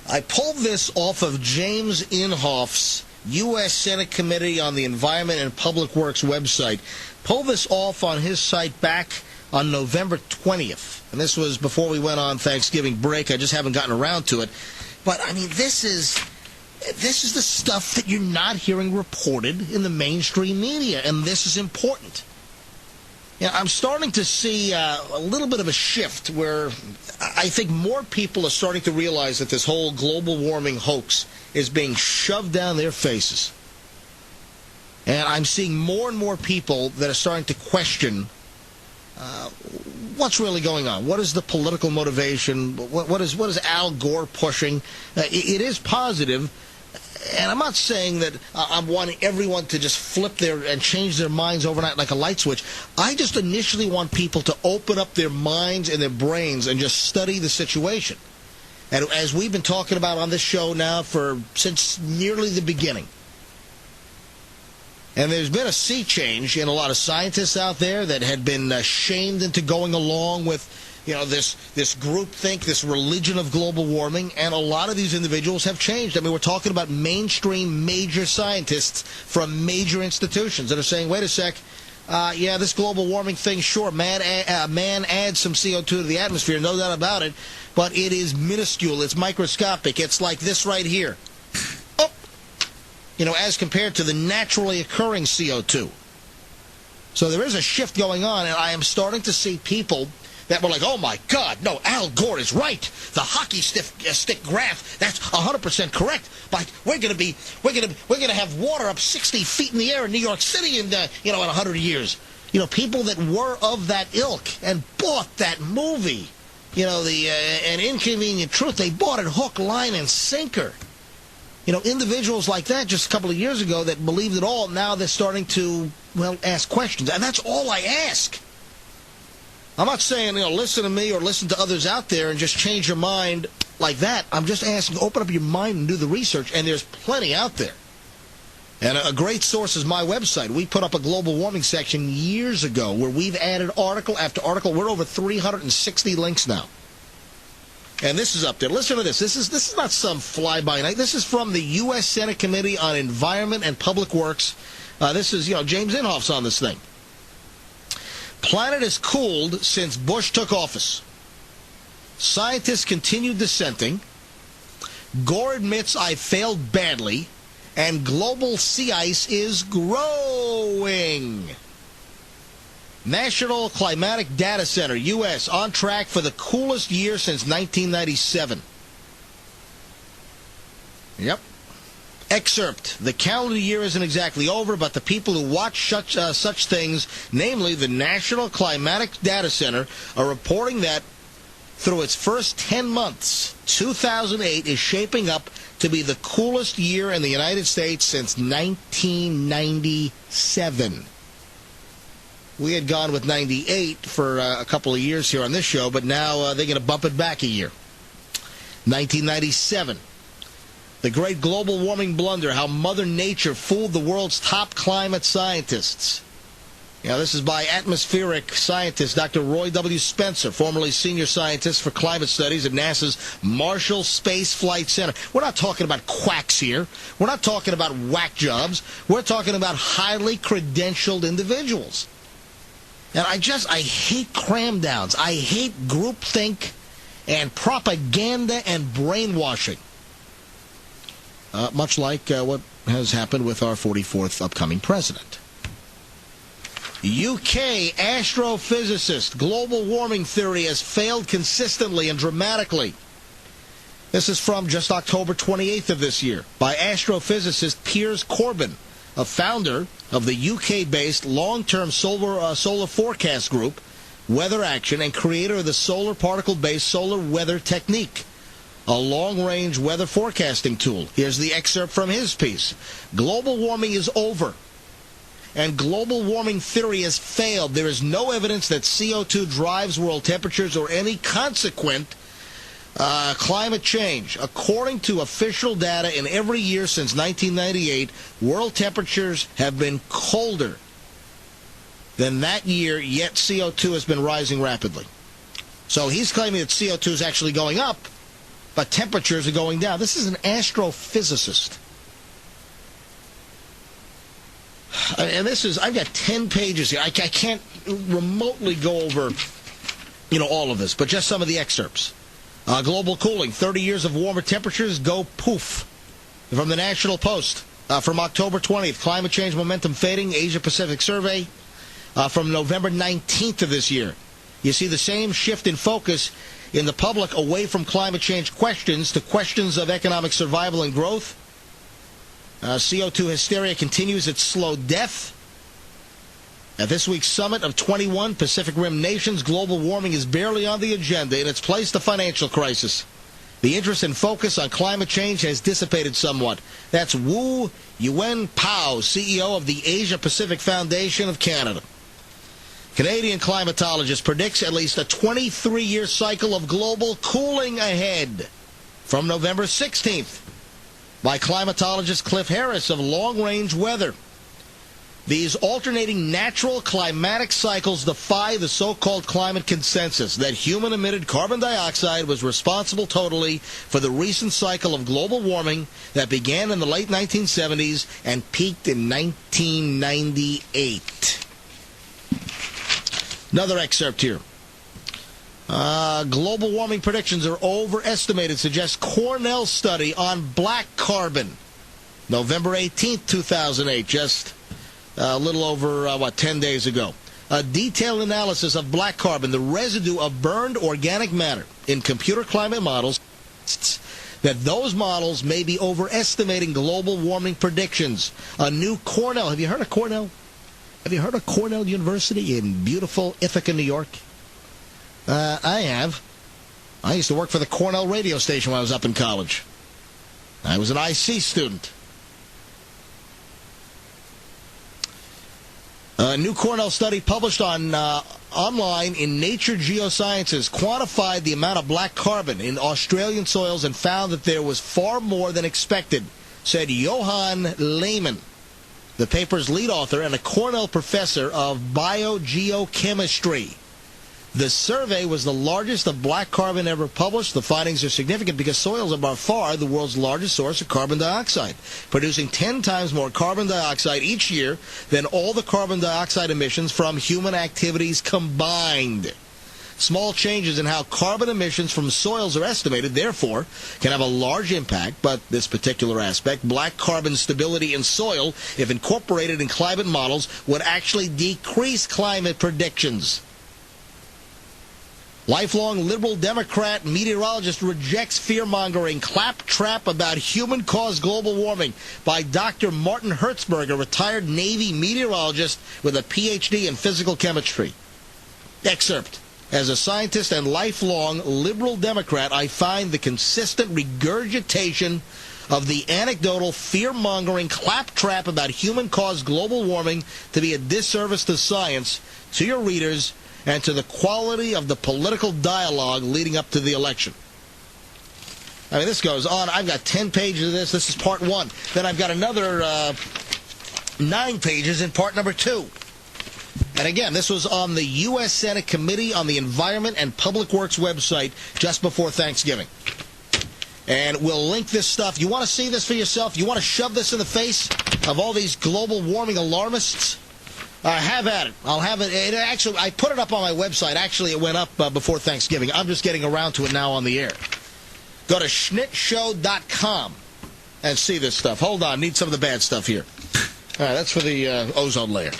I pulled this off of James Inhofe's U.S. Senate Committee on the Environment and Public Works website. Pulled this off on his site back on November 20th. And this was before we went on Thanksgiving break. I just haven't gotten around to it. But, I mean, this is the stuff that you're not hearing reported in the mainstream media, and this is important. You know, I'm starting to see a little bit of a shift where I think more people are starting to realize that this whole global warming hoax is being shoved down their faces. And I'm seeing more and more people that are starting to question what's really going on. What is the political motivation? What is Al Gore pushing? It is positive. And I'm not saying that I'm wanting everyone to just flip and change their minds overnight like a light switch. I just initially want people to open up their minds and their brains and just study the situation. And as we've been talking about on this show now since nearly the beginning. And there's been a sea change in a lot of scientists out there that had been shamed into going along with this groupthink, this religion of global warming, and a lot of these individuals have changed. I mean, we're talking about mainstream major scientists from major institutions that are saying, wait a sec, this global warming thing, sure, man adds some CO2 to the atmosphere, no doubt about it, but it is minuscule, it's microscopic, it's like this right here. As compared to the naturally occurring CO2. So there is a shift going on, and I am starting to see people that were like, oh my God, no, Al Gore is right. The hockey stick graph, that's 100% correct. But we're gonna have water up 60 feet in the air in New York City in 100 years. People that were of that ilk and bought that movie. An Inconvenient Truth. They bought it hook, line, and sinker. Individuals like that just a couple of years ago that believed it all, now they're starting to, ask questions. And that's all I ask. I'm not saying, listen to me or listen to others out there and just change your mind like that. I'm just asking, open up your mind and do the research, and there's plenty out there. And a great source is my website. We put up a global warming section years ago where we've added article after article. We're over 360 links now. And this is up there. Listen to this. This is not some fly-by-night. This is from the U.S. Senate Committee on Environment and Public Works. This is, James Inhofe's on this thing. Planet has cooled since Bush took office. Scientists continue dissenting. Gore admits I failed badly. And global sea ice is growing. National Climatic Data Center, U.S., on track for the coolest year since 1997. Yep. Excerpt. The calendar year isn't exactly over, but the people who watch such things, namely the National Climatic Data Center, are reporting that through its first 10 months, 2008 is shaping up to be the coolest year in the United States since 1997. We had gone with 98 for a couple of years here on this show, but now they're going to bump it back a year. 1997. The great global warming blunder, how Mother Nature fooled the world's top climate scientists. This is by atmospheric scientist Dr. Roy W. Spencer, formerly senior scientist for climate studies at NASA's Marshall Space Flight Center. We're not talking about quacks here. We're not talking about whack jobs. We're talking about highly credentialed individuals. And I hate cram downs. I hate groupthink and propaganda and brainwashing. Much like what has happened with our 44th upcoming president. UK astrophysicist, global warming theory has failed consistently and dramatically. This is from just October 28th of this year by astrophysicist Piers Corbyn, a founder of the UK-based long-term solar forecast group, Weather Action, and creator of the solar particle-based solar weather technique, a long-range weather forecasting tool. Here's the excerpt from his piece. Global warming is over, and global warming theory has failed. There is no evidence that CO2 drives world temperatures or any consequent climate change. According to official data, in every year since 1998, world temperatures have been colder than that year, yet CO2 has been rising rapidly. So he's claiming that CO2 is actually going up, but temperatures are going down. This is an astrophysicist. And this is, I've got 10 pages here. I can't remotely go over, all of this, but just some of the excerpts. Global cooling, 30 years of warmer temperatures go poof. From the National Post, from October 20th, climate change momentum fading, Asia-Pacific survey, from November 19th of this year. You see the same shift in focus in the public away from climate change questions to questions of economic survival and growth. CO2 hysteria continues its slow death. At this week's summit of 21 Pacific Rim nations, global warming is barely on the agenda. In its place, the financial crisis. The interest and focus on climate change has dissipated somewhat. That's Wu Yuen Pao, CEO of the Asia-Pacific Foundation of Canada. Canadian climatologist predicts at least a 23-year cycle of global cooling ahead. From November 16th, by climatologist Cliff Harris of Long Range Weather. These alternating natural climatic cycles defy the so-called climate consensus that human-emitted carbon dioxide was responsible totally for the recent cycle of global warming that began in the late 1970s and peaked in 1998. Another excerpt here. Global warming predictions are overestimated, suggests Cornell study on black carbon. November 18th, 2008, just a little over, 10 days ago. A detailed analysis of black carbon, the residue of burned organic matter in computer climate models, that those models may be overestimating global warming predictions. A new Cornell, have you heard of Cornell? Have you heard of Cornell University in beautiful Ithaca, New York? I have. I used to work for the Cornell radio station when I was up in college. I was an IC student. A new Cornell study published on online in Nature Geosciences quantified the amount of black carbon in Australian soils and found that there was far more than expected, said Johan Lehmann, the paper's lead author and a Cornell professor of biogeochemistry. The survey was the largest of black carbon ever published. The findings are significant because soils are by far the world's largest source of carbon dioxide, producing 10 times more carbon dioxide each year than all the carbon dioxide emissions from human activities combined. Small changes in how carbon emissions from soils are estimated, therefore, can have a large impact, but this particular aspect, black carbon stability in soil, if incorporated in climate models, would actually decrease climate predictions. Lifelong liberal Democrat meteorologist rejects fear-mongering claptrap about human-caused global warming by Dr. Martin Hertzberg, a retired Navy meteorologist with a Ph.D. in physical chemistry. Excerpt. As a scientist and lifelong liberal Democrat, I find the consistent regurgitation of the anecdotal fear-mongering claptrap about human-caused global warming to be a disservice to science, to your readers, and to the quality of the political dialogue leading up to the election. I mean, this goes on. I've got 10 pages of this. This is part 1. Then I've got another 9 pages in part number 2. And again, this was on the U.S. Senate Committee on the Environment and Public Works website just before Thanksgiving. And we'll link this stuff. You want to see this for yourself? You want to shove this in the face of all these global warming alarmists? Have at it. I'll have it. Actually, I put it up on my website. Actually, it went up before Thanksgiving. I'm just getting around to it now on the air. Go to schnittshow.com and see this stuff. Hold on. Need some of the bad stuff here. All right, that's for the ozone layer.